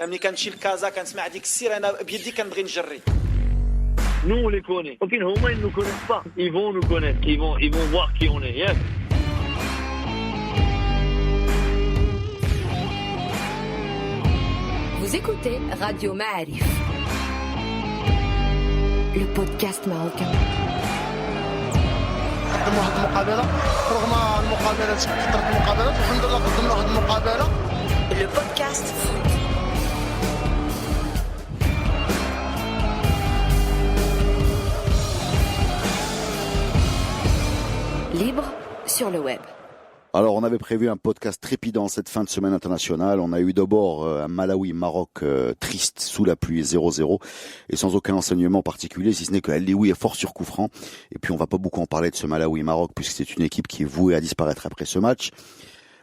ملي كنمشي لكازا كنسمع ديك السير انا بيدي كنبغي نجري. Nous on les connaît. Ok, Homa ils nous connaissent pas. Ils vont nous connaître. Ils vont voir qui on est. Yes. Vous écoutez Radio Ma'arif, le podcast marocain. قدموا واحد المقابله رغم المقابلات كثرت المقابلات الحمد لله قدمنا واحد المقابله. Le podcast foot. Libre sur le web. Alors, on avait prévu un podcast trépidant cette fin de semaine internationale. On a eu d'abord un Malawi-Maroc triste, sous la pluie, 0-0, et sans aucun enseignement particulier, si ce n'est que El-Lioui est fort sur coup franc. Et puis, on va pas beaucoup en parler de ce Malawi-Maroc, puisque c'est une équipe qui est vouée à disparaître après ce match.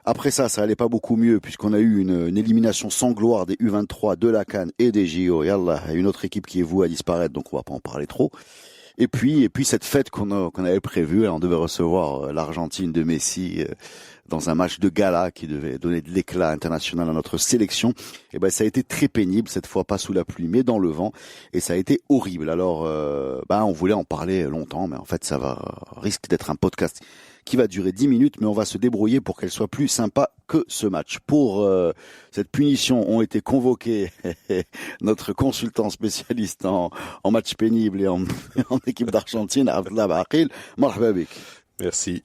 Après ça allait pas beaucoup mieux, puisqu'on a eu une élimination sans gloire des U23, de la CAN et des JO. Yallah, une autre équipe qui est vouée à disparaître, donc on va pas en parler trop. Et puis cette fête qu'on avait prévue, on devait recevoir l'Argentine de Messi dans un match de gala qui devait donner de l'éclat international à notre sélection. Et ben ça a été très pénible, cette fois pas sous la pluie mais dans le vent, et ça a été horrible. Alors on voulait en parler longtemps, mais en fait risque d'être un podcast qui va durer 10 minutes, mais on va se débrouiller pour qu'elle soit plus sympa que ce match. Pour cette punition ont été convoqués notre consultant spécialiste en match pénible et en équipe d'Argentine, Abdallah Baqil. Marhaba bik. Merci.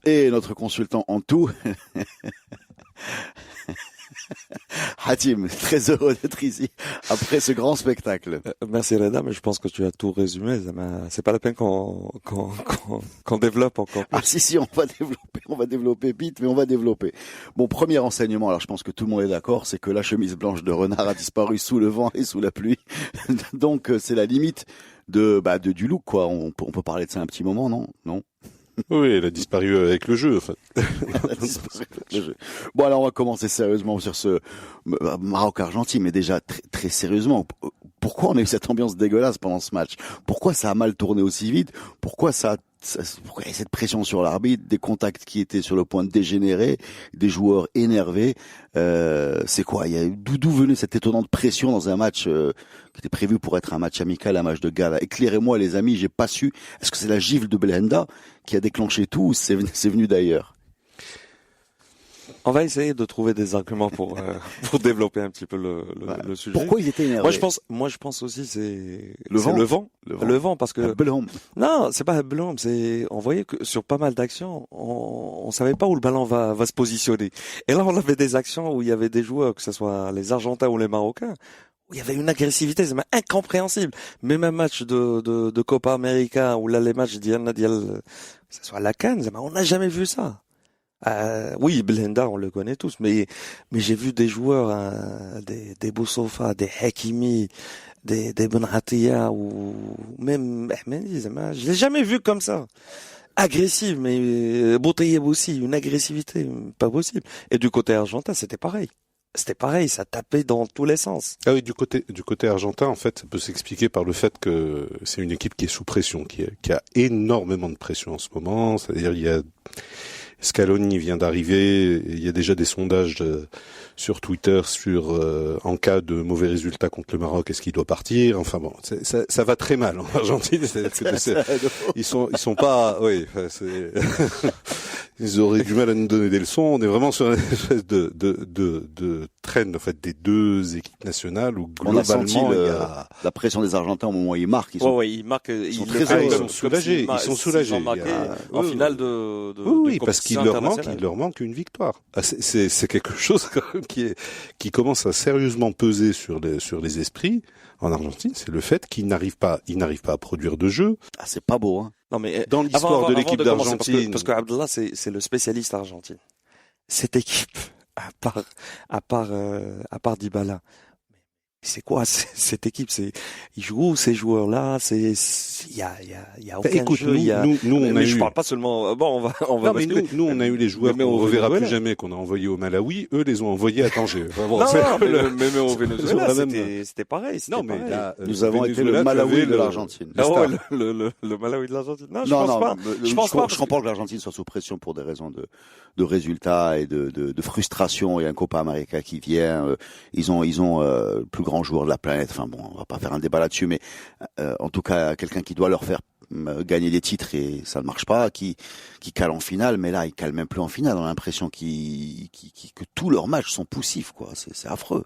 Et notre consultant en tout, Hatim, très heureux d'être ici après ce grand spectacle. Merci Reda, mais je pense que tu as tout résumé. C'est pas la peine qu'on développe encore plus. Ah si, on va développer vite, mais on va développer. Bon, premier enseignement, alors je pense que tout le monde est d'accord, c'est que la chemise blanche de Renard a disparu sous le vent et sous la pluie. Donc c'est la limite du look, quoi. On peut parler de ça un petit moment, non? Oui, elle a disparu avec le jeu, en fait. Bon, alors on va commencer sérieusement sur ce Maroc-Argentine, mais déjà très, très sérieusement. Pourquoi on a eu cette ambiance dégueulasse pendant ce match? Pourquoi ça a mal tourné aussi vite? Pourquoi pourquoi il y a cette pression sur l'arbitre, des contacts qui étaient sur le point de dégénérer, des joueurs énervés? C'est quoi? D'où venait cette étonnante pression dans un match qui était prévu pour être un match amical, un match de gala? Éclairez-moi les amis, j'ai pas su. Est-ce que c'est la gifle de Blenda qui a déclenché tout ou c'est venu d'ailleurs? On va essayer de trouver des arguments pour développer un petit peu le sujet. Pourquoi ils étaient énervés? Moi je pense aussi c'est le vent parce que non, c'est pas Blom, on voyait que sur pas mal d'actions, on savait pas où le ballon va se positionner. Et là on avait des actions où il y avait des joueurs, que ce soit les Argentins ou les Marocains, où il y avait une agressivité, c'est incompréhensible. Même un match de Copa América ou là les matchs d'Ial, que ce soit la CAN, on n'a jamais vu ça. Oui, Blenda, on le connaît tous, mais j'ai vu des joueurs, des Boussofa, des Hakimi, des Benratia ou même Ahmedi, je l'ai jamais vu comme ça. Agressif, mais Boutayeb aussi, une agressivité pas possible. Et du côté argentin, c'était pareil. Ça tapait dans tous les sens. Ah oui, du côté argentin, en fait, ça peut s'expliquer par le fait que c'est une équipe qui est sous pression, qui a énormément de pression en ce moment. C'est-à-dire, Scaloni vient d'arriver, il y a déjà des sondages sur Twitter en cas de mauvais résultats contre le Maroc, est-ce qu'il doit partir? Enfin bon, ça va très mal en Argentine. Ils sont pas, oui, ils auraient du mal à nous donner des leçons. On est vraiment sur une espèce de trend en fait des deux équipes nationales où globalement on a senti la pression des Argentins au moment où ils marquent. Ils sont soulagés. Ils sont soulagés. En finale de oui, parce qu'il leur manque une victoire. C'est quelque chose quand même qui commence à sérieusement peser sur les esprits en Argentine, c'est le fait qu'ils n'arrivent pas à produire de jeu. Ah, c'est pas beau, hein. Non, mais dans l'histoire de l'équipe d'Argentine, parce que Abdallah c'est le spécialiste argentine. Cette équipe, à part Dybala, c'est quoi cette équipe? Ils jouent où ces joueurs-là? Il y a aucun jeu. Je parle pas seulement. Bon, on va. Non, mais nous, on a eu les joueurs qu'on reverra plus jamais, qu'on a envoyés au Malawi. Eux, les ont envoyés à Tanger. Mais au Venezuela, c'était pareil. Non, mais là, nous avons été le Malawi de l'Argentine. Le Malawi de l'Argentine. Non, je pense pas. Je comprends que l'Argentine soit sous pression pour des raisons de résultats et de frustration. Il y a un Copa América qui vient. Ils ont le plus grand joueur de la planète. Enfin bon, on va pas faire un débat là-dessus, mais en tout cas, quelqu'un qui doit leur faire gagner des titres et ça ne marche pas, qui cale en finale, mais là, il cale même plus en finale. On a l'impression que tous leurs matchs sont poussifs, quoi. C'est affreux.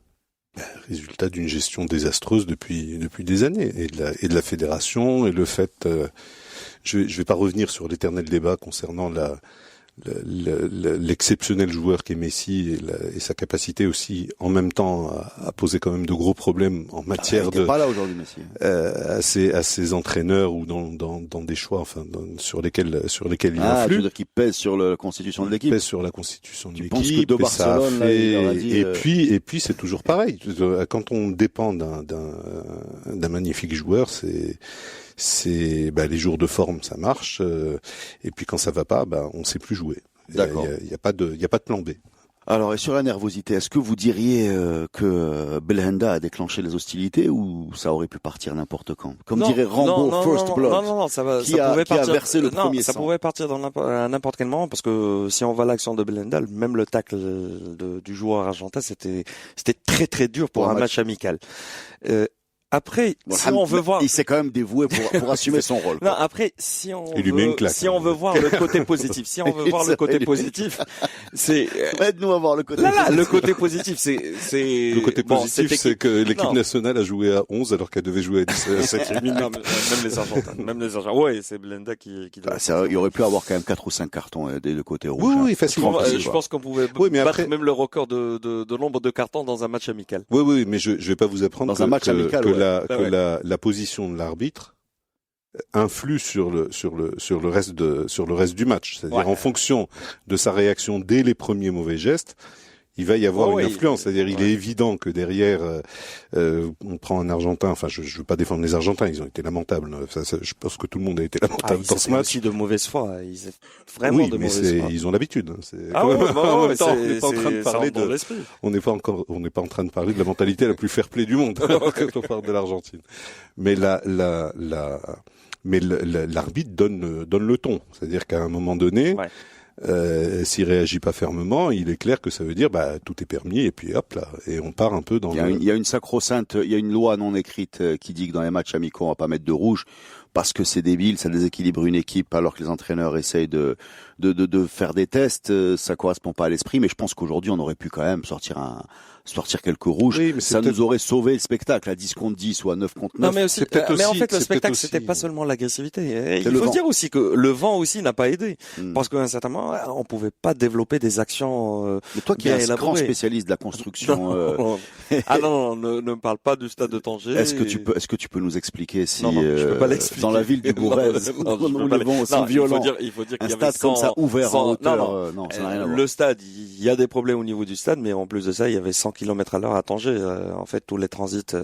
Résultat d'une gestion désastreuse depuis des années et de la fédération et le fait. Je vais pas revenir sur l'éternel débat concernant l'exceptionnel joueur qu'est Messi et sa capacité aussi en même temps à poser quand même de gros problèmes en matière de pas là aujourd'hui Messi à ses entraîneurs ou dans des choix sur lesquels il influe. Tu veux dire qu'il pèse sur la constitution de l'équipe. Pèse sur la constitution de l'équipe. Tu penses que de Barcelone et puis c'est toujours pareil. Quand on dépend d'un magnifique joueur, c'est les jours de forme ça marche et puis quand ça va pas on sait plus jouer. D'accord. Il y a pas de plan B. Alors et sur la nervosité, est-ce que vous diriez que Belhanda a déclenché les hostilités ou ça aurait pu partir n'importe quand? Comme dirait Rambo, First Blood. Non, ça pouvait partir. Versé le premier ça sang. pouvait partir à n'importe quel moment parce que si on voit l'action de Belhanda, même le tacle du joueur argentin, c'était très très dur pour un match amical. Après, si on veut voir, il s'est quand même dévoué pour assumer son rôle. Non, après, si on veut voir le côté positif, c'est aide-nous à voir le côté. Le côté positif, c'est le côté positif, c'est que l'équipe nationale a joué à 11 alors qu'elle devait jouer à 7 minutes. Même les Argentins. Ouais, c'est Belhanda qui il aurait pu avoir quand même 4 ou 5 cartons des deux côtés rouges. Oui, facilement. Je pense qu'on pouvait battre même le record de nombre de cartons dans un match amical. Oui, mais je vais pas vous apprendre dans un match amical. La position de l'arbitre influe sur le reste du match. C'est-à-dire en fonction de sa réaction dès les premiers mauvais gestes, il va y avoir une influence. C'est-à-dire, il est évident que derrière, on prend un Argentin. Enfin, je veux pas défendre les Argentins. Ils ont été lamentables. Je pense que tout le monde a été lamentable dans ce match. Aussi de mauvaise foi. Ils vraiment de mauvaise foi. Ils ont l'habitude. En même temps, on n'est pas en train de parler de la mentalité la plus fair-play du monde quand on parle de l'Argentine. Mais l'arbitre donne le ton. C'est-à-dire qu'à un moment donné. Ouais. S'il réagit pas fermement, il est clair que ça veut dire tout est permis et puis hop là et on part un peu dans. Il y a une sacro-sainte, il y a une loi non écrite qui dit que dans les matchs amicaux on va pas mettre de rouge parce que c'est débile, ça déséquilibre une équipe alors que les entraîneurs essayent de faire des tests, ça correspond pas à l'esprit. Mais je pense qu'aujourd'hui on aurait pu quand même sortir quelques rouges, mais ça nous aurait sauvé le spectacle à 10 contre 10 ou à 9 contre 9. Non, mais en fait, le spectacle, c'était pas seulement l'agressivité. Il faut dire aussi que le vent aussi n'a pas aidé. Parce qu'à un certain moment, on pouvait pas développer des actions, mais toi qui es un grand spécialiste de la construction, non, ne me parle pas du stade de Tanger. Est-ce que tu peux nous expliquer si, je peux pas l'expliquer. Dans la ville du Bourrez, où les vents sont violents. Il faut dire qu'il un y stade avait comme ça ouvert en hauteur, non, ça n'a rien à voir. Le stade, il y a des problèmes au niveau du stade, mais en plus de ça, il y avait 100 km/h à Tanger. En fait, tous les transits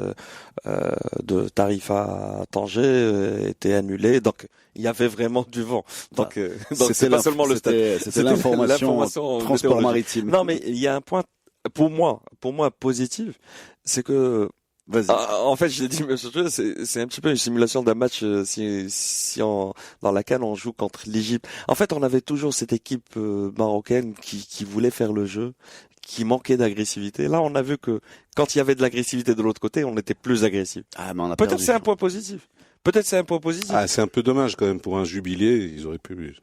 de Tarifa à Tanger étaient annulés. Donc, il y avait vraiment du vent. Donc c'est pas seulement le stade. C'était l'information transport maritime. Non, mais il y a un point pour moi positif, c'est que en fait, je l'ai dit, c'est un petit peu une simulation d'un match dans laquelle on joue contre l'Égypte. En fait, on avait toujours cette équipe marocaine qui voulait faire le jeu, qui manquait d'agressivité. Là, on a vu que quand il y avait de l'agressivité de l'autre côté, on était plus agressif. Peut-être c'est un point positif. C'est un peu dommage quand même pour un jubilé. Ils auraient pu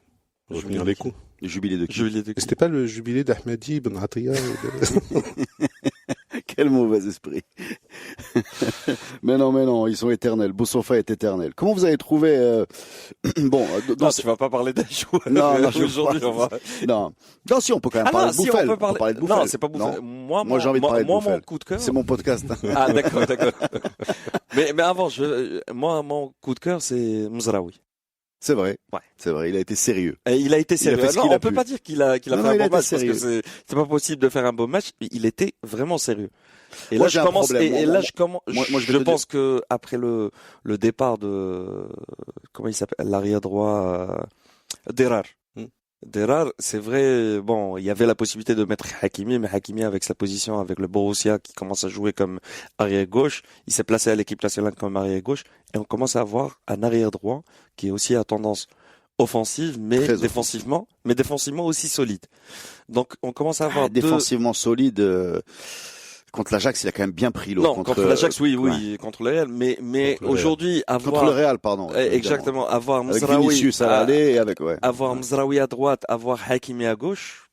retenir les coups. Le jubilé de qui? C'était pas le jubilé d'Ahmadi Ben Atiyah. Quel mauvais esprit. Mais non, ils sont éternels. Boussofa est éternel. Comment vous avez trouvé non, tu vas pas parler d'un joueur. Non, aujourd'hui, Non, si on peut quand même parler de Bouffel. On peut parler de Bouffel. Non, c'est pas Bouffel. Moi, j'ai envie de parler de Bouffel. Mon coup de cœur. C'est mon podcast. Ah, d'accord. mais avant, mon coup de cœur, c'est Mzraoui. C'est vrai. Ouais. C'est vrai. Il a été sérieux. Et il a été sérieux. fait ce Non, qu'il a on peut pu. pas dire qu'il a fait un bon match parce sérieux. que c'est pas possible de faire un beau match. Mais il était vraiment sérieux. Et Moi, là, j'ai je un commence. problème. Et là, je commence. moi, je vais je te pense que après le départ de comment il s'appelle, l'arrière droit, Derar. Derar, c'est vrai, bon, il y avait la possibilité de mettre Hakimi, mais Hakimi avec sa position avec le Borussia qui commence à jouer comme arrière gauche, il s'est placé à l'équipe nationale comme arrière gauche, et on commence à avoir un arrière droit qui est aussi à tendance offensive, mais Très défensivement aussi solide. Donc, on commence à avoir défensivement solide. Contre l'Ajax, il a quand même bien pris l'eau. Non, contre l'Ajax, oui, contre le Real, mais aujourd'hui, contre le Real, pardon. Exactement, avoir avec Mzraoui, Vinicius à l'aller et avec, avoir Mzraoui à droite, avoir Hakimi à gauche,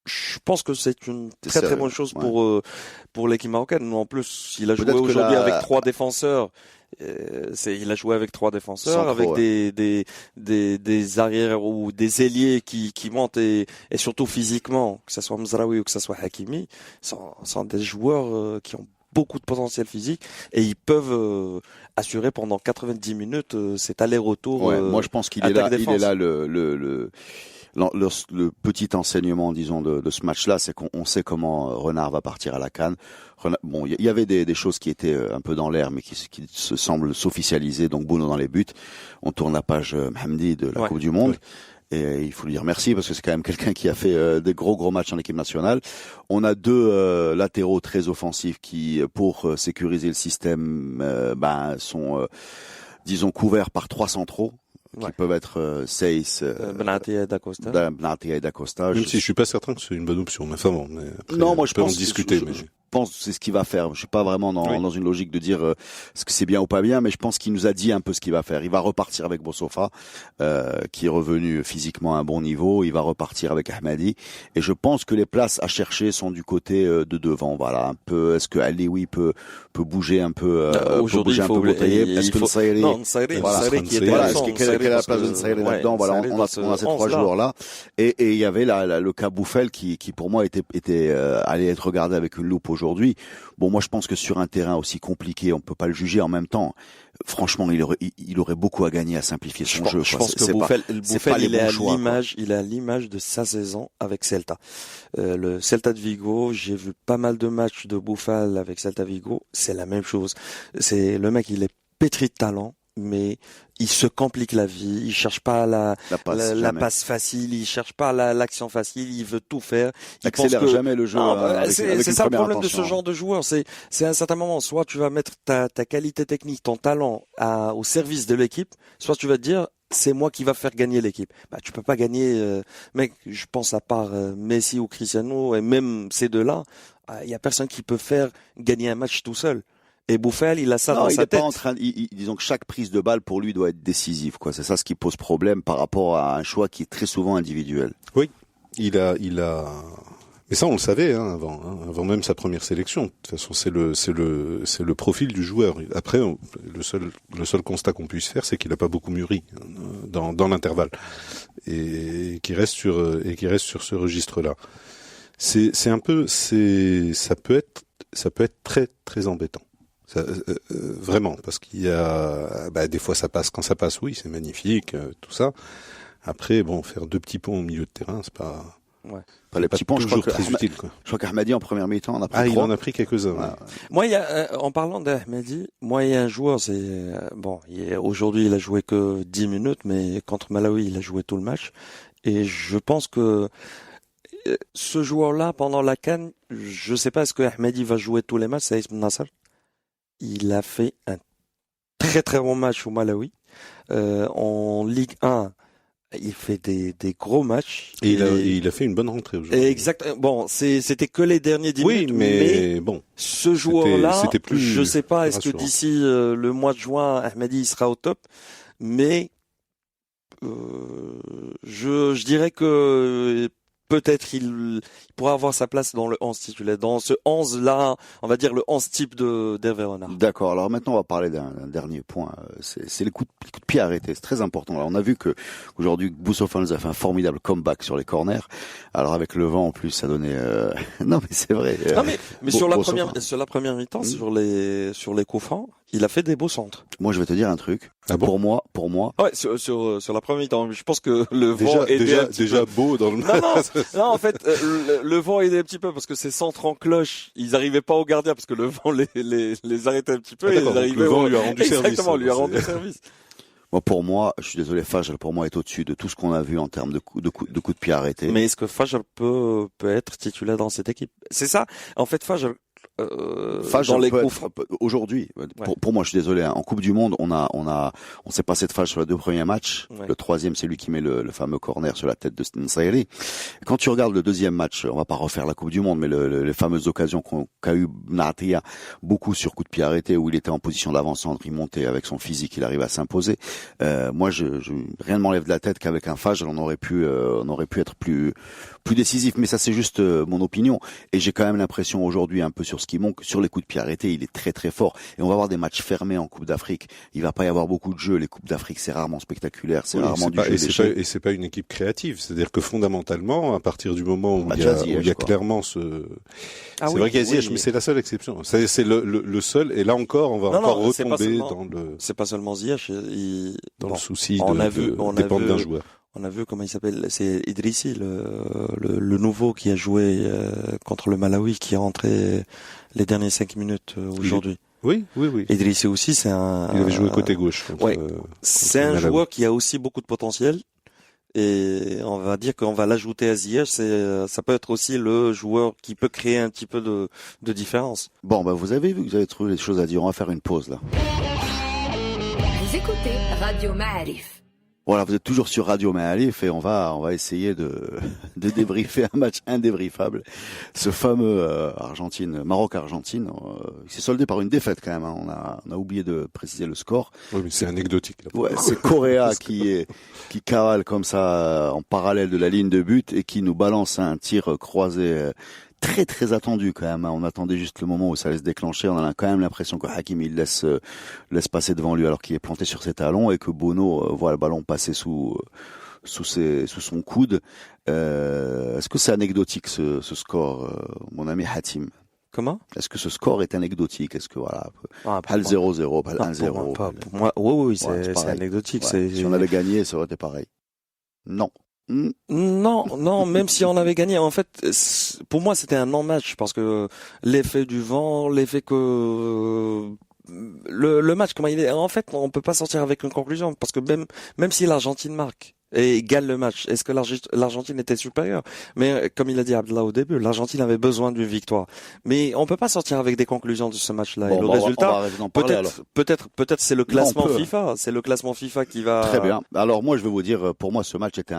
je pense que c'est une très bonne chose pour l'équipe marocaine. En plus, il a joué aujourd'hui avec trois défenseurs. Il a joué avec trois défenseurs, avec des arrières ou des ailiers qui montent et surtout physiquement, que ce soit Mzraoui ou que ce soit Hakimi, sont des joueurs qui ont beaucoup de potentiel physique et ils peuvent assurer pendant 90 minutes cet aller-retour. Moi, je pense qu'il est là. Il est là le petit enseignement, disons, de ce match-là, c'est qu'on sait comment Renard va partir à la CAN. Bon, il y avait des choses qui étaient un peu dans l'air, mais qui se semblent s'officialiser. Donc, Bouno dans les buts. On tourne la page Mohamedi de la Coupe du Monde. Et il faut lui dire merci parce que c'est quand même quelqu'un qui a fait des gros matchs en équipe nationale. On a deux latéraux très offensifs qui, pour sécuriser le système, sont, disons, couverts par trois centraux. Qui peuvent être Seyss, Benatia et Dacosta. Benatia et Dacosta. Même si je suis pas certain que c'est une bonne option, mais enfin bon. Mais après, non, moi je pense en discuter. Je pense que c'est ce qu'il va faire. Je suis pas vraiment dans une logique de dire est-ce que c'est bien ou pas bien, mais je pense qu'il nous a dit un peu ce qu'il va faire. Il va repartir avec Bossofa, qui est revenu physiquement à un bon niveau. Il va repartir avec Ahmadi, et je pense que les places à chercher sont du côté de devant. Voilà, un peu. Est-ce que Alioui peut bouger un peu aujourd'hui, un peu Boutaïeb? Est-ce que Nsairi, qui était quelle est la place de Nsairi là-dedans? Voilà, on a ces trois joueurs là, et il y avait le cas Bouffel qui pour moi était allait être regardé avec une loupe aujourd'hui. Bon, moi je pense que sur un terrain aussi compliqué, on peut pas le juger en même temps. Franchement, il aurait beaucoup à gagner à simplifier son jeu. Je pense que Bouffel il est à l'image de sa saison avec Celta. Le Celta de Vigo, j'ai vu pas mal de matchs de Bouffel avec Celta Vigo, c'est la même chose. C'est le mec, il est pétri de talent, mais il se complique la vie, il cherche pas la passe facile, il cherche pas l'action facile, il veut tout faire. Il accélère jamais le jeu. C'est ça le problème de ce genre de joueur. C'est à un certain moment, soit tu vas mettre ta qualité technique, ton talent au service de l'équipe, soit tu vas te dire c'est moi qui va faire gagner l'équipe. Tu peux pas gagner, mec. Je pense à part Messi ou Cristiano et même ces deux-là, il y a personne qui peut faire gagner un match tout seul. Et Bouffel, il a ça dans sa tête. Disons que chaque prise de balle pour lui doit être décisive, quoi. C'est ça ce qui pose problème par rapport à un choix qui est très souvent individuel. Oui, il a. Mais ça, on le savait avant même sa première sélection. De toute façon, c'est le profil du joueur. Après, le seul constat qu'on puisse faire, c'est qu'il n'a pas beaucoup mûri dans l'intervalle et qui reste sur ce registre-là. Ça peut être très très embêtant. Vraiment, parce qu'il y a des fois ça passe, quand ça passe, oui, c'est magnifique, tout ça. Après, faire deux petits ponts au milieu de terrain, c'est pas. Ouais. Les petits ponts, toujours très utile, quoi. Je crois qu'Ahmadi en première mi-temps en a pris 3. Il en a pris quelques-uns. Ouais. Moi, en parlant d'Ahmadi, il y a un joueur, aujourd'hui il a joué que 10 minutes, mais contre Malawi il a joué tout le match, et je pense que ce joueur-là pendant la CAN, je sais pas est-ce que Ahmadi va jouer tous les matchs, c'est Ismail Nasser. Il a fait un très très bon match au Malawi. En Ligue 1, il fait des gros matchs. Et il a fait une bonne rentrée aujourd'hui. Exact. Bon, c'était que les derniers 10 minutes. Oui, mais bon. Ce joueur-là, je sais pas, est-ce que rassurant. d'ici le mois de juin, Ahmadi il sera au top, mais je dirais que peut-être il pourrait avoir sa place dans le 11 titulaire. Dans ce 11-là, on va dire le 11 type d'Hervé Renard. D'accord. Alors maintenant, on va parler d'un dernier point. C'est les coups de pied arrêtés. C'est très important. Alors, on a vu que aujourd'hui, Boussofans a fait un formidable comeback sur les corners. Alors avec le vent en plus, ça donnait. Non, mais c'est vrai. Non, mais sur la première mi-temps, sur les coups francs, il a fait des beaux centres. Moi, je vais te dire un truc. Ah bon? Pour moi. Ouais, sur la première mi-temps. Je pense que le vent aidait déjà beau dans le match. Non, en fait, le vent aidait un petit peu parce que ces centres en cloche, ils arrivaient pas au gardien parce que le vent les arrêtait un petit peu. Ah, et le vent lui a rendu service. Exactement, lui a rendu service. Pour moi, je suis désolé, Fajr, pour moi, est au-dessus de tout ce qu'on a vu en termes de coups de pied arrêtés. Mais est-ce que Fajr peut être titulaire dans cette équipe? C'est ça. En fait, Fajr, dans les coups aujourd'hui, ouais. pour moi, je suis désolé, hein, en Coupe du Monde, on s'est passé de Fajr sur les 2 premiers matchs. Ouais. Le 3e, c'est lui qui met le fameux corner sur la tête de Nsayeli. Quand tu regardes le 2e match, on va pas refaire la Coupe du Monde, mais les fameuses occasions qu'a eu Natia, beaucoup sur coup de pied arrêté, où il était en position d'avant-centre, il montait avec son physique, il arrivait à s'imposer. Moi, rien ne m'enlève de la tête qu'avec un Fajr, on aurait pu être plus décisif, mais ça c'est juste mon opinion. Et j'ai quand même l'impression aujourd'hui, un peu sur ce qui manque, sur les coups de pied arrêtés, il est très très fort. Et on va avoir des matchs fermés en Coupe d'Afrique. Il va pas y avoir beaucoup de jeux. Les Coupes d'Afrique, c'est rarement spectaculaire, c'est rarement du jeu. Et c'est pas une équipe créative. C'est-à-dire que fondamentalement, à partir du moment où il y a clairement ce... c'est vrai qu'il y a Ziyech, mais c'est la seule exception. C'est le seul. Et là encore, on va retomber dans le... C'est pas seulement Ziyech. Dans le souci de dépendre d'un joueur. On a vu comment il s'appelle, c'est Idrissi, le nouveau qui a joué contre le Malawi, qui est rentré les dernières 5 minutes aujourd'hui. Oui. Idrissi aussi, c'est un... Il avait joué côté gauche. C'est un joueur qui a aussi beaucoup de potentiel. Et on va dire qu'on va l'ajouter à Ziyech, ça peut être aussi le joueur qui peut créer un petit peu de différence. Bon, vous avez vu que vous avez trouvé des choses à dire. On va faire une pause là. Vous écoutez Radio Ma'arif. Voilà, vous êtes toujours sur Radio Ma'arif et on va essayer de débriefer un match indébriefable. Ce fameux Maroc-Argentine, s'est soldé par une défaite quand même. Hein. On a oublié de préciser le score. Oui, mais c'est anecdotique. Là. Ouais, c'est Correa qui cavale comme ça en parallèle de la ligne de but et qui nous balance un tir croisé très très attendu quand même. On attendait juste le moment où ça allait se déclencher. On a quand même l'impression que Hakim il laisse passer devant lui alors qu'il est planté sur ses talons et que Bono voit le ballon passer sous son coude. Est-ce que c'est anecdotique ce score, mon ami Hatim? Comment? Est-ce que ce score est anecdotique? Est-ce que pas le 0-0, pas le 1-0? Pour moi, oui, c'est anecdotique. Ouais. Si on avait gagné, ça aurait été pareil. Non. Non, même si on avait gagné, en fait, pour moi, c'était un non-match parce que l'effet du vent, l'effet que le match, comment il est, en fait, on peut pas sortir avec une conclusion parce que même si l'Argentine marque et gagne le match, est-ce que l'Argentine était supérieure? Mais comme il a dit Abdallah au début, l'Argentine avait besoin d'une victoire. Mais on peut pas sortir avec des conclusions de ce match-là. Bon, et le résultat, peut-être c'est le classement FIFA. C'est le classement FIFA qui va... Très bien. Alors moi, je vais vous dire, pour moi, ce match était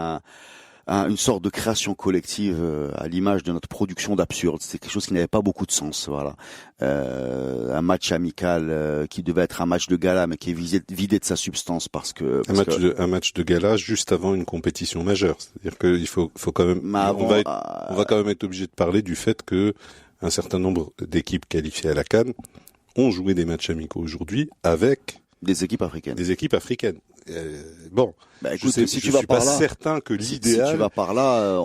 une sorte de création collective à l'image de notre production d'absurde. C'est quelque chose qui n'avait pas beaucoup de sens, voilà. Un match amical qui devait être un match de gala, mais qui est vidé de sa substance un match de gala juste avant une compétition majeure. C'est-à-dire qu'il faut quand même, on va quand même être obligé de parler du fait que un certain nombre d'équipes qualifiées à la CAN ont joué des matchs amicaux aujourd'hui avec des équipes africaines. Écoute, je suis pas certain que l'idéal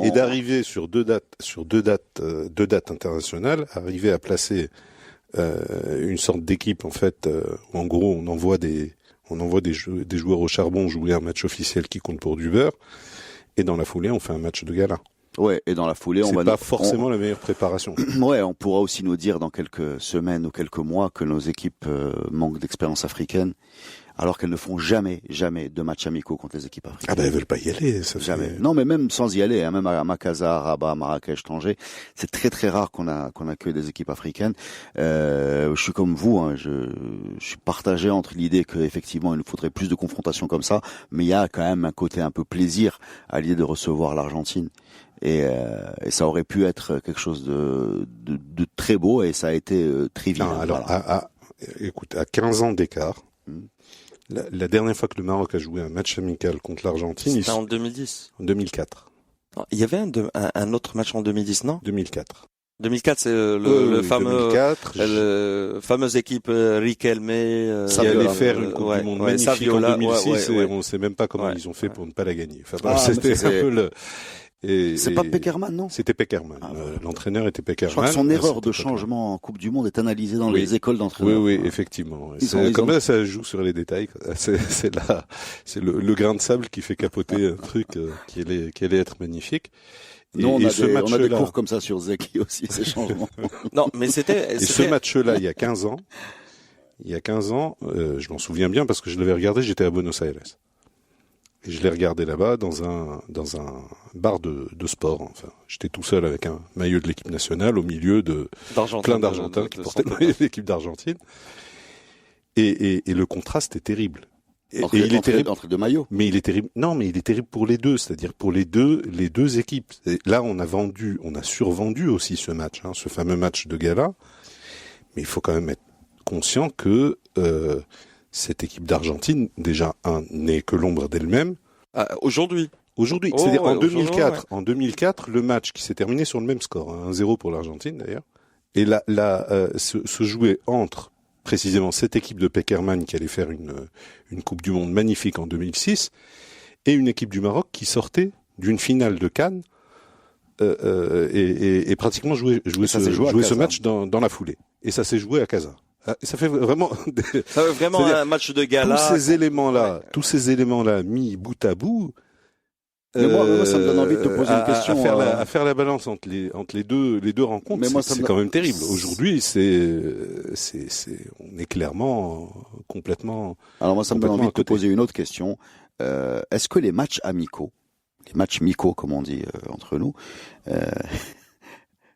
est d'arriver sur deux dates internationales, arriver à placer une sorte d'équipe en fait. En gros, on envoie des joueurs au charbon jouer un match officiel qui compte pour du beurre, et dans la foulée, on fait un match de gala. Ouais, et dans la foulée, c'est pas forcément la meilleure préparation. Ouais, on pourra aussi nous dire dans quelques semaines ou quelques mois que nos équipes manquent d'expérience africaine, alors qu'elles ne font jamais de matchs amicaux contre les équipes africaines. Elles veulent pas y aller, ça jamais. Non, mais même sans y aller, même à Makassar, Rabat, Marrakech, Tanger, c'est très très rare qu'on accueille des équipes africaines. Je suis comme vous, hein, je suis partagé entre l'idée qu'effectivement il nous faudrait plus de confrontations comme ça, mais il y a quand même un côté un peu plaisir à l'idée de recevoir l'Argentine. Et ça aurait pu être quelque chose de très beau, et ça a été trivial. Non, alors, voilà. Écoute, à 15 ans d'écart, la dernière fois que le Maroc a joué un match amical contre l'Argentine, c'était en 2010. En 2004. Il y avait un autre match en 2010, non? 2004. 2004, c'est le fameux, 2004, fameuse équipe Riquelme, qui allait faire une Coupe du Monde magnifique Saviola, en 2006 et on sait même pas comment ils ont fait pour ne pas la gagner. Enfin, c'était un peu le. C'est pas Peckerman, non? C'était Peckerman. L'entraîneur était Peckerman. Je crois que son erreur de changement en Coupe du Monde est analysée dans les écoles d'entraîneurs. Oui, effectivement. Comme ça joue sur les détails. C'est le grain de sable qui fait capoter un truc qui allait être magnifique. Nous, on a des cours comme ça sur Zeki aussi, ces changements. Non, mais c'était ce match-là, il y a 15 ans, je m'en souviens bien parce que je l'avais regardé, j'étais à Buenos Aires. Et je l'ai regardé là-bas dans un bar de sport. Enfin, j'étais tout seul avec un maillot de l'équipe nationale au milieu de plein d'Argentins qui portaient le maillot de l'équipe d'Argentine. Et le contraste est terrible. Il est terrible entre deux maillots. Mais il est terrible. Non, mais il est terrible pour les deux, c'est-à-dire pour les deux équipes. Et là, on a survendu aussi ce match, ce fameux match de gala. Mais il faut quand même être conscient que cette équipe d'Argentine, déjà, n'est que l'ombre d'elle-même. Aujourd'hui, c'est-à-dire en 2004. En 2004, le match qui s'est terminé sur le même score, 1-0 pour l'Argentine d'ailleurs. Et là, se jouait entre précisément cette équipe de Peckerman qui allait faire une Coupe du Monde magnifique en 2006 et une équipe du Maroc qui sortait d'une finale de Cannes et pratiquement jouait ce match dans la foulée. Et ça s'est joué à Casa. Ça fait vraiment un match de gala. Tous ces éléments-là mis bout à bout. Mais moi, ça me donne envie de te poser une question. À faire la balance entre les deux rencontres, c'est quand même terrible. Aujourd'hui, on est clairement complètement. Alors moi, ça me donne envie de te poser une autre question. Est-ce que les matchs amicaux, comme on dit entre nous,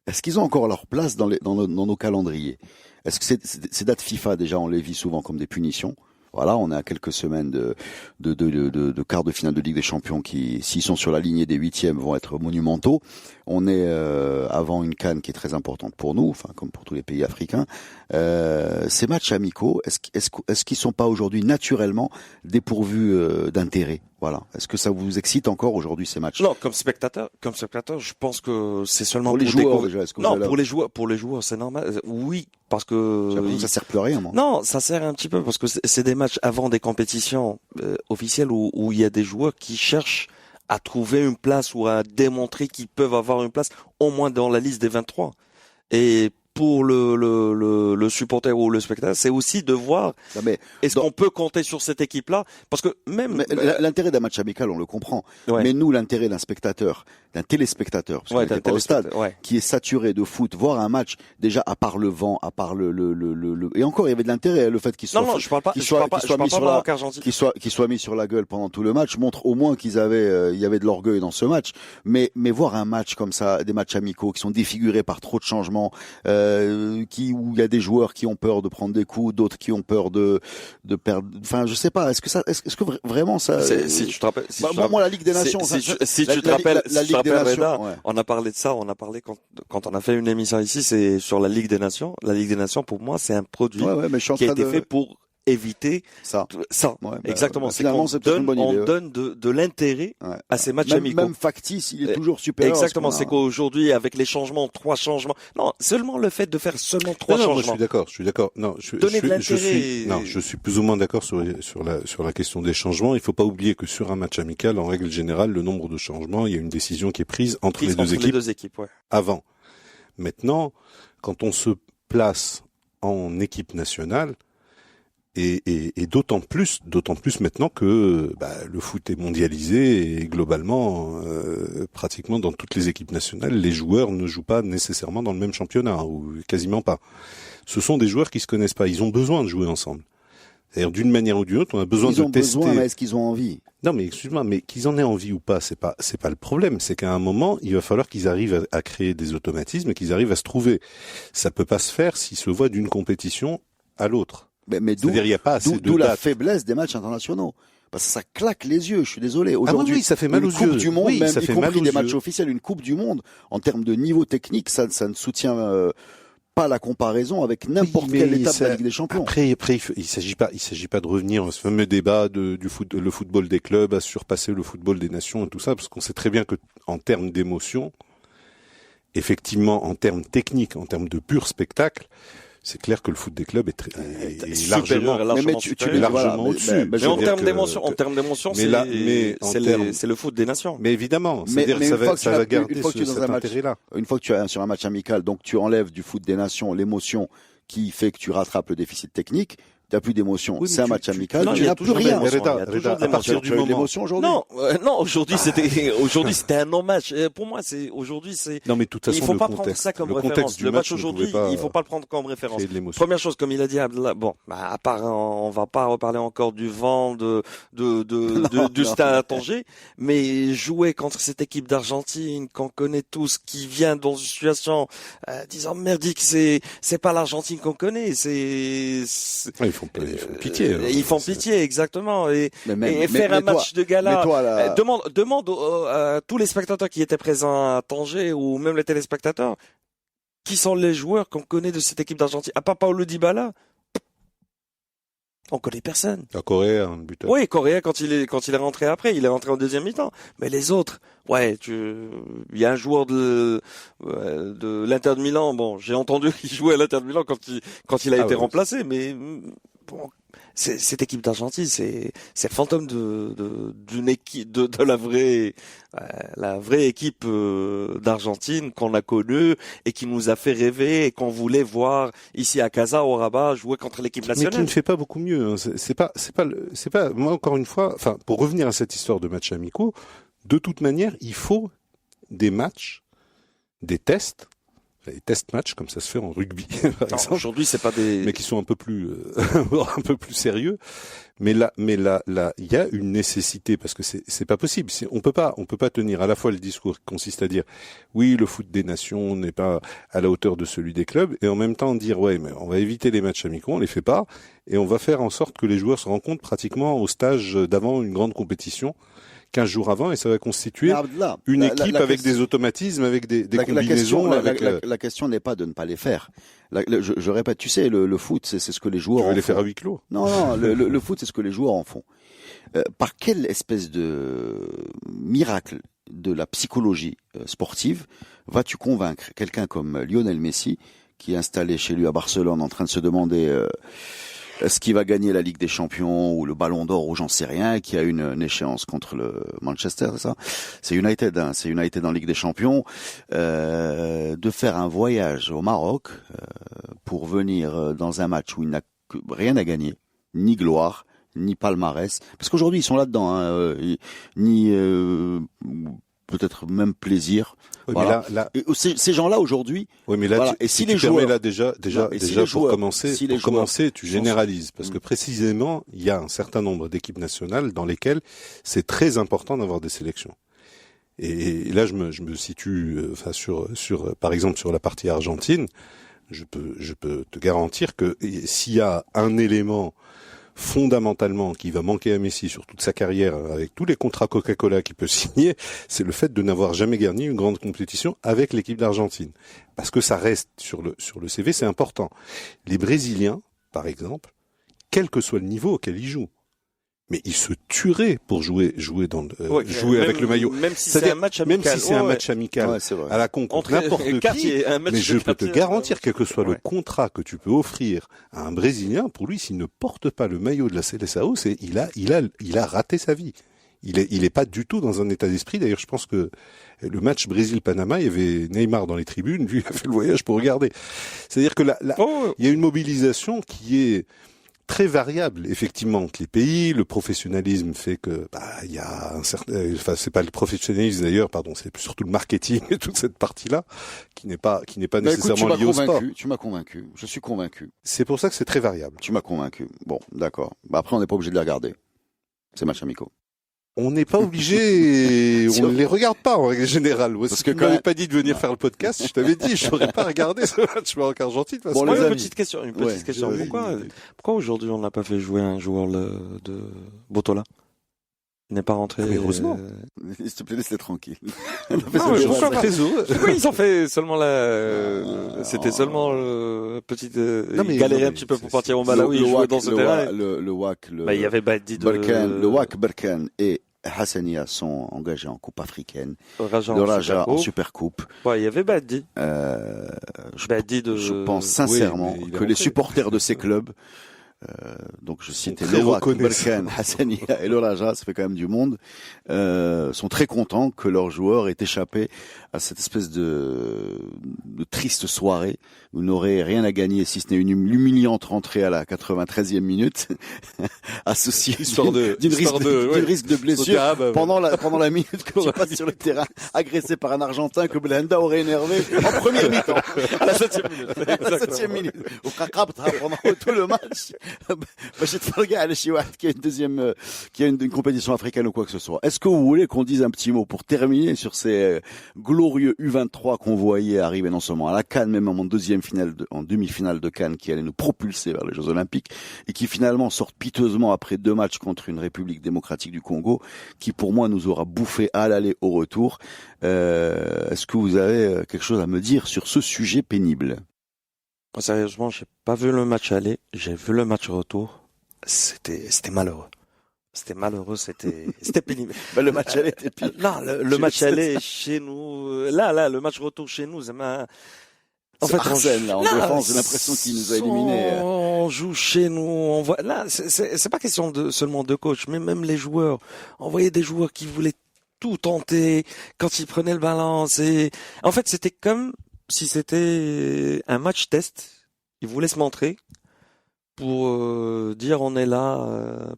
est-ce qu'ils ont encore leur place dans nos calendriers? Est-ce que ces dates FIFA, déjà, on les vit souvent comme des punitions? Voilà, on est à quelques semaines de quart de finale de Ligue des Champions qui, s'ils sont sur la lignée des huitièmes, vont être monumentaux. On est avant une CAN qui est très importante pour nous, enfin comme pour tous les pays africains. Ces matchs amicaux, est-ce qu'ils sont pas aujourd'hui naturellement dépourvus d'intérêt? Voilà. Est-ce que ça vous excite encore aujourd'hui ces matchs? Non, comme spectateur, je pense que c'est seulement pour les joueurs déjà. Non, pour les joueurs, c'est normal. Oui, parce que ça sert plus à rien. Moi. Non, ça sert un petit peu parce que c'est des matchs avant des compétitions officielles où il y a des joueurs qui cherchent à trouver une place ou à démontrer qu'ils peuvent avoir une place au moins dans la liste des 23. Et pour le supporter ou le spectateur, c'est aussi de voir est-ce qu'on peut compter sur cette équipe-là, parce que l'intérêt d'un match amical, on le comprend. Ouais. Mais nous, l'intérêt d'un spectateur, d'un téléspectateur, parce qu'on n'était pas au stade, qui est saturé de foot, voir un match déjà à part le vent, à part le et encore il y avait de l'intérêt, le fait qu'il soit mis sur la gueule pendant tout le match montre au moins il y avait de l'orgueil dans ce match. Mais voir un match comme ça, des matchs amicaux qui sont défigurés par trop de changements. Où il y a des joueurs qui ont peur de prendre des coups, d'autres qui ont peur de perdre. Enfin, je sais pas. Est-ce que vraiment ça Si tu te rappelles, moi la Ligue des Nations. Si tu te rappelles, on a parlé de ça. On a parlé quand on a fait une émission ici, c'est sur la Ligue des Nations. La Ligue des Nations, pour moi, c'est un produit qui a été fait pour éviter ça. Exactement. Finalement, c'est une bonne idée. On donne de l'intérêt à ces matchs amicaux. Même factice, il est toujours supérieur. Exactement. C'est qu'aujourd'hui, avec les changements, 3 changements. Non, seulement le fait de faire seulement 3 changements. Moi, je suis d'accord. Non, je suis plus ou moins d'accord sur la question des changements. Il faut pas oublier que sur un match amical, en règle générale, le nombre de changements, il y a une décision qui est prise entre les deux équipes. Avant. Maintenant, quand on se place en équipe nationale, et d'autant plus maintenant que le foot est mondialisé et globalement pratiquement dans toutes les équipes nationales les joueurs ne jouent pas nécessairement dans le même championnat ou quasiment pas. Ce sont des joueurs qui se connaissent pas, ils ont besoin de jouer ensemble. C'est-à-dire d'une manière ou d'une autre, on a besoin de tester. Mais est-ce qu'ils ont envie? Non, mais excuse-moi, mais qu'ils en aient envie ou pas, c'est pas le problème. C'est qu'à un moment, il va falloir qu'ils arrivent à créer des automatismes et qu'ils arrivent à se trouver. Ça peut pas se faire s'ils se voient d'une compétition à l'autre. Mais d'où la faiblesse des matchs internationaux. Parce que ça claque les yeux, je suis désolé. Aujourd'hui, ça fait mal aux yeux. Une Coupe du Monde, y compris des matchs officiels, une Coupe du Monde, en termes de niveau technique, ça ne soutient pas la comparaison avec n'importe quelle étape de la Ligue des Champions. Après, il s'agit pas de revenir à ce fameux débat le football des clubs a surpassé le football des nations et tout ça, parce qu'on sait très bien que, en termes d'émotion, effectivement, en termes techniques, en termes de pur spectacle, c'est clair que le foot des clubs est largement au-dessus. Mais en termes d'émotion, c'est le foot des nations. Mais évidemment, c'est-à-dire que ça va garder cet intérêt-là. Une fois que tu es sur un match amical, donc tu enlèves du foot des nations l'émotion qui fait que tu rattrapes le déficit technique. T'as plus d'émotion. Oui, c'est un match amical. Tu n'as plus rien. À partir du moment d'émotion aujourd'hui. Non, aujourd'hui c'était un non-match. Pour moi, Non, mais de toute façon, il faut pas prendre ça comme référence. Le match aujourd'hui, il faut pas le prendre comme référence. Première chose, comme il a dit Abdallah, à part, on va pas reparler encore du vent, du Stade à Tanger, mais jouer contre cette équipe d'Argentine qu'on connaît tous, qui vient dans une situation, disons merdique, c'est pas l'Argentine qu'on connaît, Ils font pitié, exactement. Et faire un match de gala. Demande à tous les spectateurs qui étaient présents à Tanger ou même les téléspectateurs, qui sont les joueurs qu'on connaît de cette équipe d'Argentine. À part Paulo Dybala, on connaît personne. Correa, un buteur. Oui, Correa quand il est rentré après, il est rentré en deuxième mi-temps. Mais les autres, il y a un joueur de l'Inter de Milan. Bon, j'ai entendu qu'il jouait à l'Inter de Milan quand il a été remplacé, mais bon, cette équipe d'Argentine, c'est le fantôme d'une équipe de la vraie équipe d'Argentine qu'on a connue et qui nous a fait rêver et qu'on voulait voir ici à Casa au Rabat jouer contre l'équipe nationale. Mais qui ne fait pas beaucoup mieux. Hein. C'est pas. Moi, encore une fois, enfin, pour revenir à cette histoire de matchs amicaux, de toute manière, il faut des matchs, des tests. Les test-matchs, comme ça se fait en rugby, par exemple. Aujourd'hui, c'est pas des... Mais qui sont un peu plus sérieux. Mais là, il y a une nécessité, parce que c'est pas possible. On peut pas tenir à la fois le discours qui consiste à dire, oui, le foot des nations n'est pas à la hauteur de celui des clubs, et en même temps dire, ouais, mais on va éviter les matchs amicaux, on les fait pas, et on va faire en sorte que les joueurs se rencontrent pratiquement au stage d'avant une grande compétition. 15 jours avant, et ça va constituer une équipe avec des automatismes, avec des combinaisons. La question n'est pas de ne pas les faire. Je répète, tu sais, le foot, c'est ce que les joueurs en font. Tu veux les faire à huis clos? Non, le foot, c'est ce que les joueurs en font. Par quelle espèce de miracle de la psychologie sportive vas-tu convaincre quelqu'un comme Lionel Messi, qui est installé chez lui à Barcelone en train de se demander... est-ce qu'il va gagner la Ligue des Champions ou le Ballon d'Or ou j'en sais rien, qui a une échéance contre le Manchester, c'est ça? C'est United, c'est United en Ligue des Champions, de faire un voyage au Maroc pour venir dans un match où il n'a rien à gagner, ni gloire, ni palmarès, parce qu'aujourd'hui ils sont là-dedans, ni peut-être même plaisir. Oui, voilà. mais là, ces gens-là aujourd'hui. Oui, mais là, voilà. Et si les joueurs, là déjà pour commencer, tu généralises, parce que précisément, il y a un certain nombre d'équipes nationales dans lesquelles c'est très important d'avoir des sélections. Et là, je me situe, sur, par exemple, sur la partie argentine, je peux te garantir que s'il y a un élément fondamentalement qui va manquer à Messi sur toute sa carrière, avec tous les contrats Coca-Cola qu'il peut signer, c'est le fait de n'avoir jamais gagné une grande compétition avec l'équipe d'Argentine. Parce que ça reste sur le CV, c'est important. Les Brésiliens, par exemple, quel que soit le niveau auquel ils jouent, mais ils se tueraient pour jouer avec le maillot. Même si c'est un match amical. Même si c'est un match amical, à la con contre n'importe qui. Mais je peux te garantir, quel que soit le contrat que tu peux offrir à un Brésilien, pour lui, s'il ne porte pas le maillot de la Seleção, il a raté sa vie. Il est pas du tout dans un état d'esprit. D'ailleurs, je pense que le match Brésil-Panama, il y avait Neymar dans les tribunes. Lui, il a fait le voyage pour regarder. C'est-à-dire que il y a une mobilisation qui est très variable, effectivement, entre les pays. Le professionnalisme fait que, il y a un certain, enfin, c'est pas le professionnalisme d'ailleurs, pardon, c'est surtout le marketing et toute cette partie-là, qui n'est pas nécessairement liée au sport. Tu m'as convaincu. Je suis convaincu. C'est pour ça que c'est très variable. Tu m'as convaincu. Bon, d'accord. Après, on n'est pas obligé de les regarder. C'est match amicaux. On n'est pas obligé, on ne les regarde pas en règle générale. Parce que tu m'avais pas dit de venir faire le podcast, je t'avais dit, je n'aurais pas regardé ce match Maroc-Argentine. Bon, une petite question. Pourquoi aujourd'hui on n'a pas fait jouer un joueur de Botola? Il n'est pas rentré. Oui, heureusement. S'il te plaît, laisse-les tranquille. Non, mais pourquoi pas? Oui, ils ont fait seulement c'était seulement petite galérer un petit peu pour partir au Malawi et jouer dans ce terrain. Le WAC, il y avait Baddi le WAC Berkane et Hassania sont engagés en Coupe africaine. Le Raja en Supercoupe. Ouais, il y avait Baddi. Je pense sincèrement que les supporters de ces clubs, donc je citais le WAC, Berkane, Hassania et le Raja, ça fait quand même du monde, sont très contents que leurs joueurs aient échappé à cette espèce de triste soirée où ils n'auraient rien à gagner si ce n'est une humiliante rentrée à la 93e minute, associée d'une risque de blessure pendant la minute que tu passes sur le terrain, agressé par un Argentin que Belhanda aurait énervé en première mi-temps, à la 7e minute. À la 7e minute. Au Kakabtra, pendant tout le match, qui a une compétition africaine ou quoi que ce soit. Est-ce que vous voulez qu'on dise un petit mot pour terminer sur ces glorieux U23 qu'on voyait arriver non seulement à la CAN, même en demi-finale de CAN, qui allait nous propulser vers les Jeux Olympiques, et qui finalement sortent piteusement après 2 matchs contre une République démocratique du Congo, qui pour moi nous aura bouffé à l'aller au retour. Est-ce que vous avez quelque chose à me dire sur ce sujet pénible? Sérieusement, j'ai pas vu le match aller, j'ai vu le match retour. C'était malheureux. C'était malheureux, c'était pénible. Le match aller était pire. Non, le match aller chez nous, là, le match retour chez nous, en fait, Arsène, là, en défense, j'ai l'impression qu'il nous a éliminés. On joue chez nous, on voit, là, c'est pas question seulement de coach, mais même les joueurs. On voyait des joueurs qui voulaient tout tenter quand ils prenaient le ballon. En fait, c'était comme si c'était un match test. Ils voulaient se montrer pour dire on est là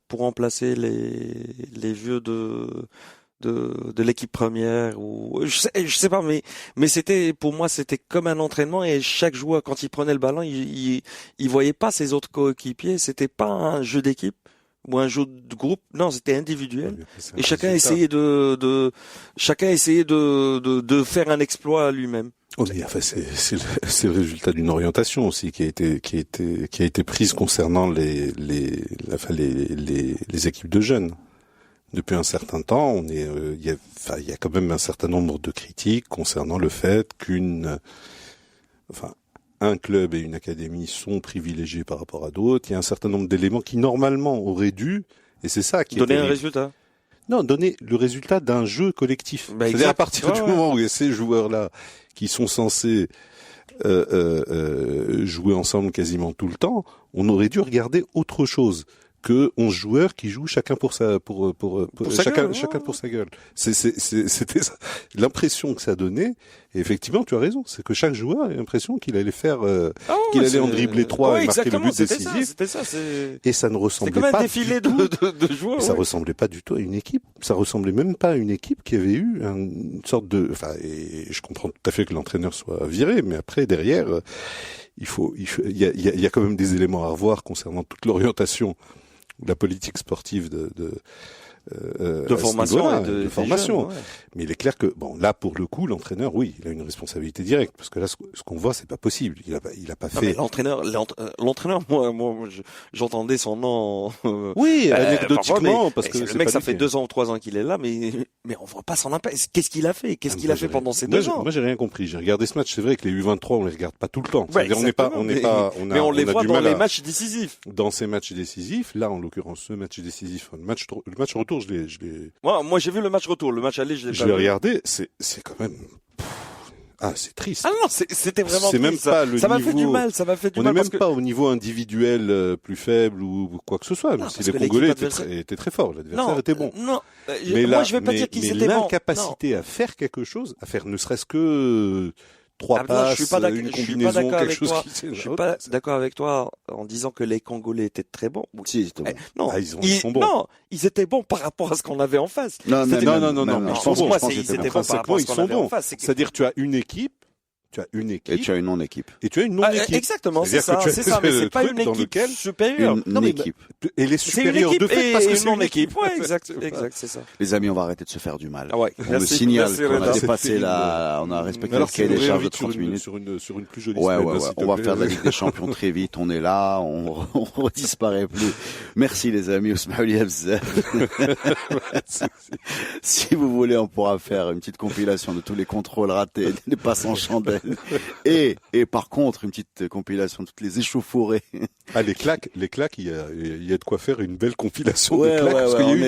pour remplacer les vieux de l'équipe première ou je sais pas, mais c'était, pour moi, c'était comme un entraînement, et chaque joueur, quand il prenait le ballon, il voyait pas ses autres coéquipiers. C'était pas un jeu d'équipe ou un jeu de groupe, non, c'était individuel, et chacun essayait de faire un exploit lui-même. Oui, enfin, c'est le résultat d'une orientation aussi qui a été prise concernant les équipes de jeunes. Depuis un certain temps, il y a quand même un certain nombre de critiques concernant le fait un club et une académie sont privilégiés par rapport à d'autres. Il y a un certain nombre d'éléments qui normalement auraient dû, et c'est ça qui donner un résultat. Non, donner le résultat d'un jeu collectif. C'est-à-dire à partir du moment où il y a ces joueurs-là qui sont censés jouer ensemble quasiment tout le temps, on aurait dû regarder autre chose que 11 joueurs qui jouent chacun pour sa gueule. C'était l'impression que ça donnait. Et effectivement, tu as raison, c'est que chaque joueur a l'impression qu'il allait faire qu'il allait en dribbler 3 et marquer le but décisif. C'était ça, et ça ne ressemblait pas. C'est comme un défilé de joueurs. Ça ressemblait pas du tout à une équipe. Ça ressemblait même pas à une équipe qui avait eu une sorte de, et je comprends tout à fait que l'entraîneur soit viré, mais après derrière, il y a quand même des éléments à revoir concernant toute l'orientation, la politique sportive de formation, de formation. Jeunes, ouais. Mais il est clair que là pour le coup l'entraîneur, oui, il a une responsabilité directe, parce que là ce qu'on voit, c'est pas possible. Il a pas fait. Mais l'entraîneur, moi j'entendais son nom. Oui, anecdotiquement, parce que le mec, ça fait 2 ans ou 3 ans qu'il est là, mais on voit pas son impact. Qu'est-ce qu'il a fait pendant ces 2 ans? Moi j'ai rien compris. J'ai regardé ce match. C'est vrai que les U23 on les regarde pas tout le temps. Ouais, mais on les voit dans les matchs décisifs. Dans ces matchs décisifs, là en l'occurrence ce match décisif, le match retour, je l'ai. Moi j'ai vu le match retour. Le match aller, je l'ai regardé, c'est quand même. C'est triste. Ah non, c'était vraiment triste. C'est même pas le niveau. Ça m'a fait du mal. On n'est même pas au niveau individuel plus faible ou quoi que ce soit. Même si les Congolais étaient très forts, l'adversaire était bon. Non. Moi je vais pas dire qu'ils étaient bons. L'incapacité à faire quelque chose, à faire ne serait-ce que 3 passes, une combinaison, quelque chose qui... Je suis pas d'accord avec toi en disant que les Congolais étaient très bons. Si, non, ils sont bons. Non, ils étaient bons par rapport à ce qu'on avait en face. Non. Ils étaient bons par rapport à ce qu'on avait en face. C'est-à-dire, tu as une équipe Tu as une équipe. Et tu as une non-équipe. Et tu as une non-équipe. Exactement, c'est ça, mais c'est pas une équipe supérieure. Une équipe. Et les supérieurs de fait, parce que c'est une équipe. Ouais, exact, c'est ça. Les amis, on va arrêter de se faire du mal. Ah ouais. On me signale qu'on a C'est dépassé terrible. on a respecté Alors, le cahier des charges de sur 30 minutes. sur une plus jolie Ouais, semaine, ouais, s'il ouais. te On va plaît. faire de la Ligue des Champions très vite. On est là. On redisparaît plus. Merci, les amis. Ousmane Abzal. Si vous voulez, on pourra faire une petite compilation de tous les contrôles ratés, des passes en chandelle. Et par contre, une petite compilation de toutes les échauffourées. Ah, les claques, il y a de quoi faire une belle compilation Ouais, de claques, ouais, parce qu'il y a eu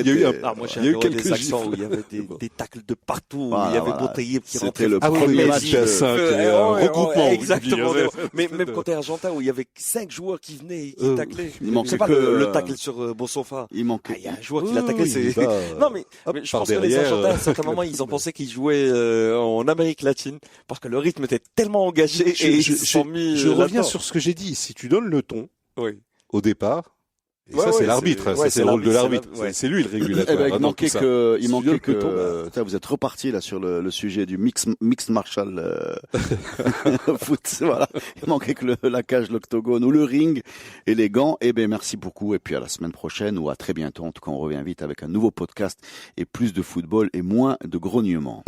Moi, il y a eu quelques des actions gifles. où il y avait des tacles de partout, Voilà, où il y avait voilà. Boutayeb qui C'était rentrait. le Ah oui, premier le match match à 5, regroupement. Exactement. vous dites. Mais même côté argentin, où il y avait 5 joueurs qui venaient et qui taclaient. il manquait C'est pas que le tacle sur Bossofa. Il manquait. Il y a un joueur qui l'a taclé, c'est... il va, Non, mais je par pense que les derrière. Argentins, à un certain moment, ils ont pensé qu'ils jouaient en Amérique latine, parce que le rythme était tellement engagé et ils se sont mis je reviens là-dedans. sur ce que j'ai dit. Si tu donnes le ton Oui. au départ, et Ouais, ça ouais, c'est l'arbitre, c'est- ça ouais, c'est le rôle de l'arbitre, l'arbitre. c'est la- ouais. C'est lui le régulateur. Eh ben, il dans manquait tout ça. que, Si tu donnes le ton, putain, vous êtes reparti là sur le sujet du mixed martial foot. Voilà. Il manquait que la cage, l'octogone ou le ring et les gants. Eh ben, merci beaucoup. Et puis à la semaine prochaine ou à très bientôt. En tout cas, on revient vite avec un nouveau podcast et plus de football et moins de grognements.